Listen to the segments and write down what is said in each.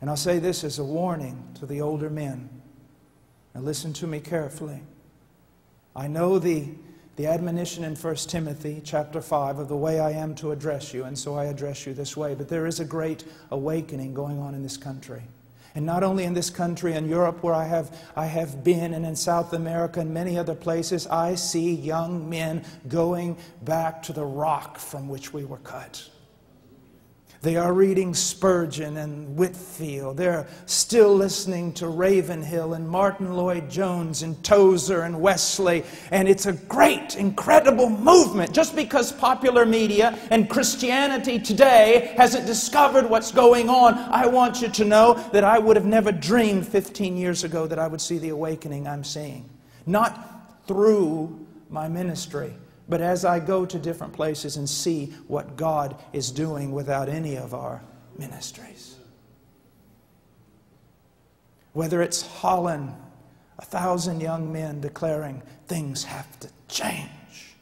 And I'll say this as a warning to the older men. Now listen to me carefully. I know the admonition in 1 Timothy chapter 5 of the way I am to address you, and so I address you this way. But there is a great awakening going on in this country. And not only in this country, in Europe where I have been, and in South America and many other places, I see young men going back to the rock from which we were cut. They are reading Spurgeon and Whitefield. They're still listening to Ravenhill and Martin Lloyd-Jones and Tozer and Wesley. And it's a great, incredible movement. Just because popular media and Christianity today hasn't discovered what's going on, I want you to know that I would have never dreamed 15 years ago that I would see the awakening I'm seeing. Not through my ministry, but as I go to different places and see what God is doing without any of our ministries. Whether it's Holland, 1,000 young men declaring things have to change,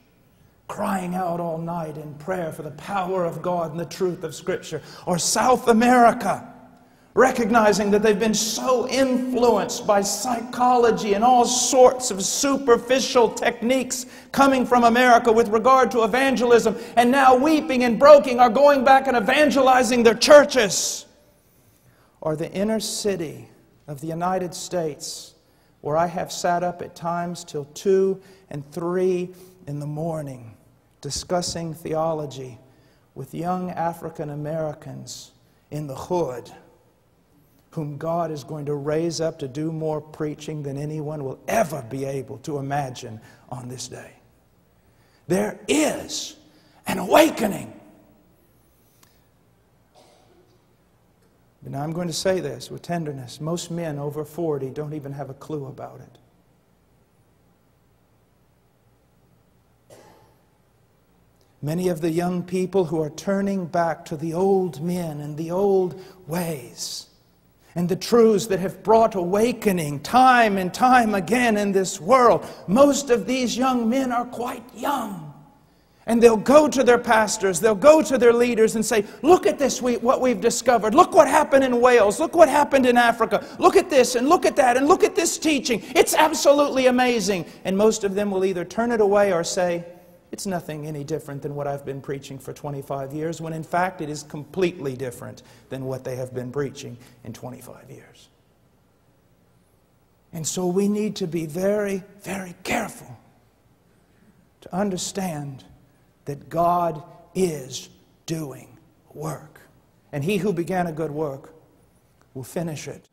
crying out all night in prayer for the power of God and the truth of Scripture. Or South America, recognizing that they've been so influenced by psychology and all sorts of superficial techniques coming from America with regard to evangelism, and now weeping and broken are going back and evangelizing their churches. Or the inner city of the United States, where I have sat up at times till 2 and 3 in the morning discussing theology with young African Americans in the hood, whom God is going to raise up to do more preaching than anyone will ever be able to imagine on this day. There is an awakening. But now I'm going to say this with tenderness. Most men over 40 don't even have a clue about it. Many of the young people who are turning back to the old men and the old ways and the truths that have brought awakening time and time again in this world. Most of these young men are quite young. And they'll go to their pastors, they'll go to their leaders and say, look at this, what we've discovered. Look what happened in Wales. Look what happened in Africa. Look at this and look at that and look at this teaching. It's absolutely amazing. And most of them will either turn it away or say, it's nothing any different than what I've been preaching for 25 years, when in fact it is completely different than what they have been preaching in 25 years. And so we need to be very, very careful to understand that God is doing work. And He who began a good work will finish it.